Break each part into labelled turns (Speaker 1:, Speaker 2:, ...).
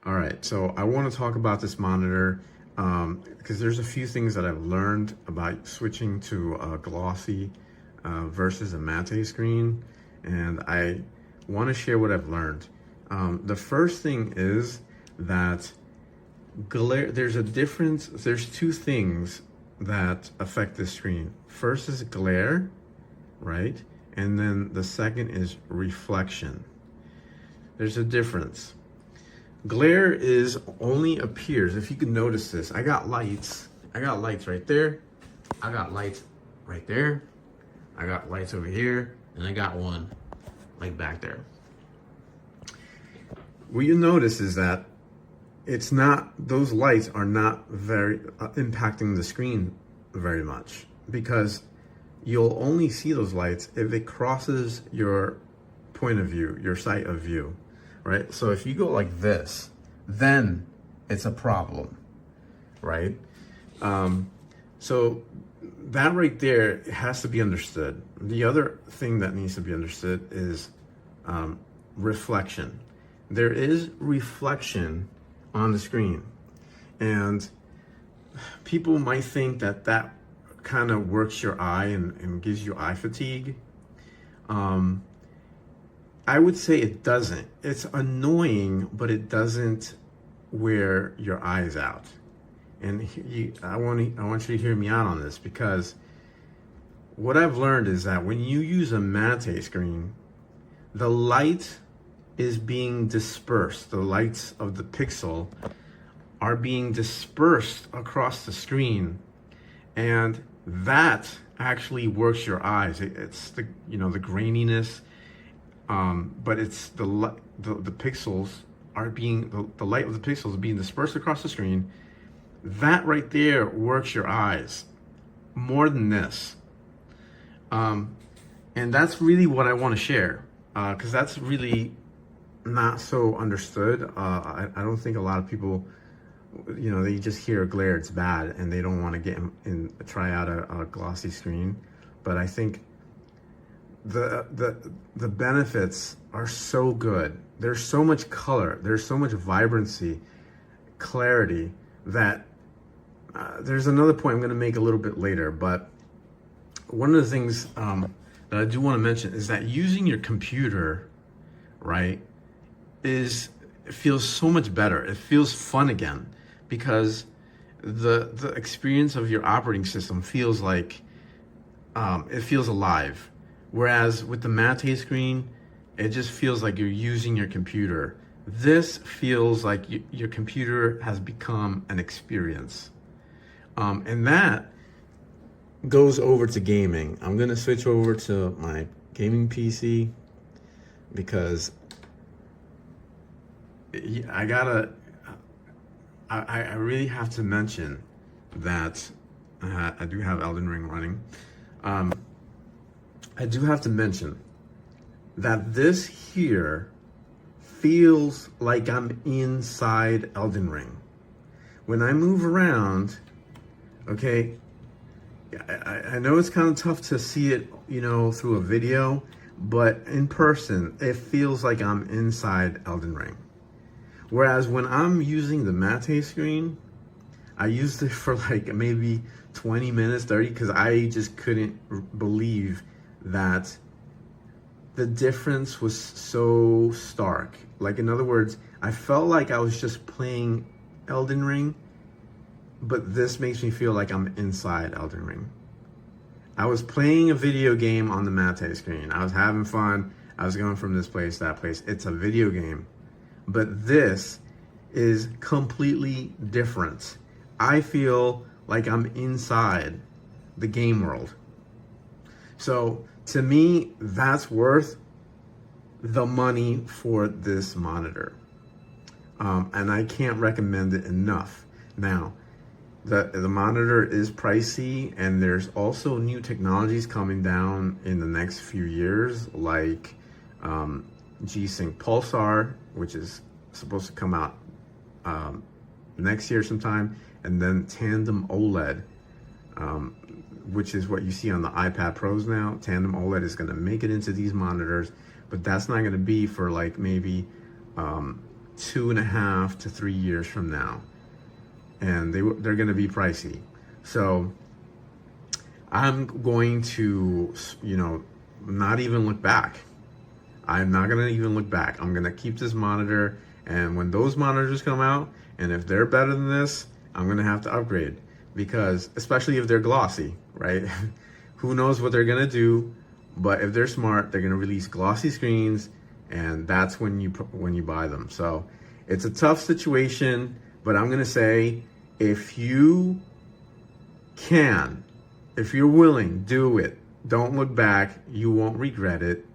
Speaker 1: All right, so I want to talk about this monitor because there's a few things that I've learned about switching to a glossy versus a matte screen, and I want to share what I've learned. The first thing is that glare, there's a difference, there's two things that affect the screen. First is glare, right? And then the second is reflection. There's a difference. Glare is only appears, if you can notice this, I got lights right there, I got lights right there, I got lights over here, and I got one like back there. What you notice is that it's not, those lights are not very impacting the screen very much, because you'll only see those lights if it crosses your point of view, your sight of view, right? So if you go like this, then it's a problem, right? So that right there has to be understood. The other thing that needs to be understood is reflection. There is reflection on the screen, and people might think that that kind of works your eye and gives you eye fatigue. I would say it doesn't. It's annoying, but it doesn't wear your eyes out. And I want you to hear me out on this, because what I've learned is that when you use a matte screen, the light is being dispersed. The lights of the pixel are being dispersed across the screen, and that actually works your eyes. It's the, you know, the graininess, but it's the pixels are being, the light of the pixels are being dispersed across the screen. That right there works your eyes more than this. And that's really what I want to share, because that's really not so understood. I don't think a lot of people, you know, they just hear glare, it's bad, and they don't want to get in try out a glossy screen. But I think the benefits are so good. There's so much color, there's so much vibrancy, clarity, that there's another point I'm going to make a little bit later. But one of the things that I do want to mention is that using your computer, right, it feels so much better. It feels fun again, because the experience of your operating system feels like it feels alive. Whereas with the matte screen, it just feels like you're using your computer. This feels like your computer has become an experience. And that goes over to gaming. I'm gonna switch over to my gaming PC, because I really have to mention that I do have Elden Ring running. I do have to mention that this here feels like I'm inside Elden Ring. When I move around, okay, I know it's kind of tough to see it, you know, through a video, but in person, it feels like I'm inside Elden Ring. Whereas when I'm using the matte screen, I used it for like maybe 20 minutes, 30, because I just couldn't believe that the difference was so stark. Like, in other words, I felt like I was just playing Elden Ring, but this makes me feel like I'm inside Elden Ring. I was playing a video game on the matte screen. I was having fun. I was going from this place to that place. It's a video game. But this is completely different. I feel like I'm inside the game world. So to me, that's worth the money for this monitor. And I can't recommend it enough. Now, the monitor is pricey, and there's also new technologies coming down in the next few years, like G-Sync Pulsar, which is supposed to come out next year sometime, and then Tandem OLED, which is what you see on the iPad Pros now. Tandem OLED is going to make it into these monitors, but that's not going to be for like maybe 2.5 to 3 years from now, and they're going to be pricey. So I'm going to, not even look back. I'm not going to even look back. I'm going to keep this monitor, and when those monitors come out, and if they're better than this, I'm going to have to upgrade, because especially if they're glossy, right? Who knows what they're going to do, but if they're smart, they're going to release glossy screens, and that's when you buy them. So it's a tough situation, but I'm going to say, if you can, if you're willing, do it. Don't look back. You won't regret it.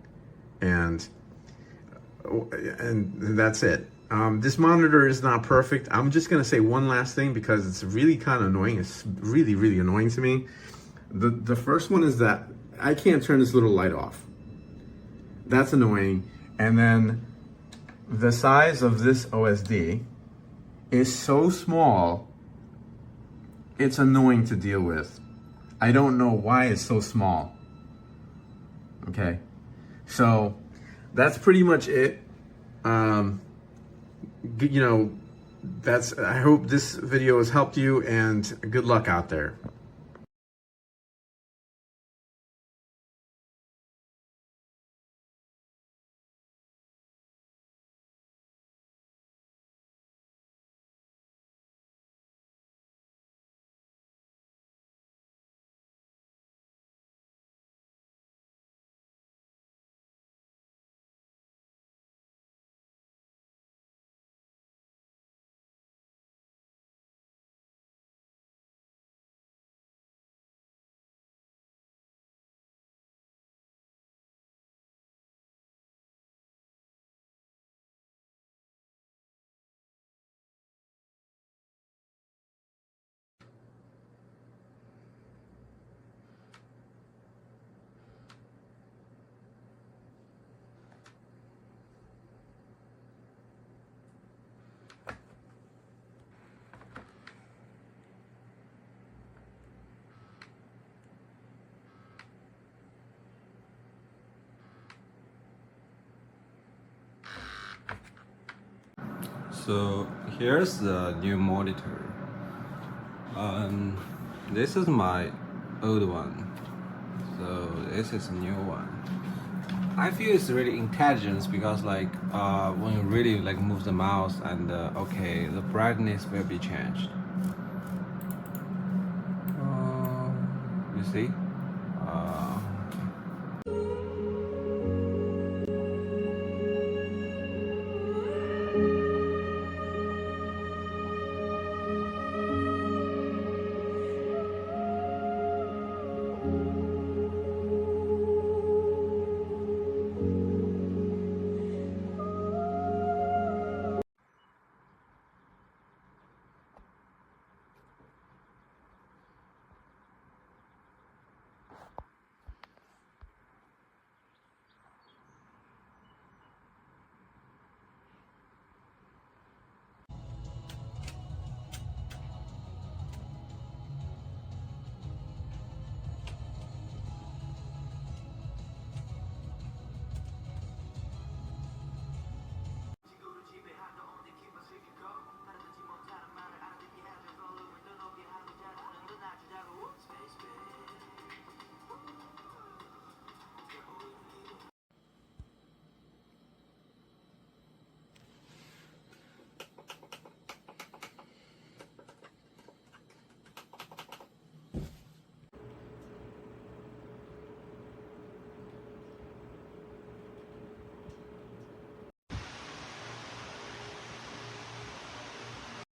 Speaker 1: And that's it. This monitor is not perfect. I'm just gonna say one last thing, because it's really kind of annoying. It's really, really annoying to me. The first one is that I can't turn this little light off. That's annoying. And then the size of this OSD is so small, it's annoying to deal with. I don't know why it's so small. Okay, so that's pretty much it. I hope this video has helped you, and good luck out there.
Speaker 2: So here's the new monitor. This is my old one, so this is a new one. I feel it's really intelligent, because when you really move the mouse, and okay, the brightness will be changed. You see?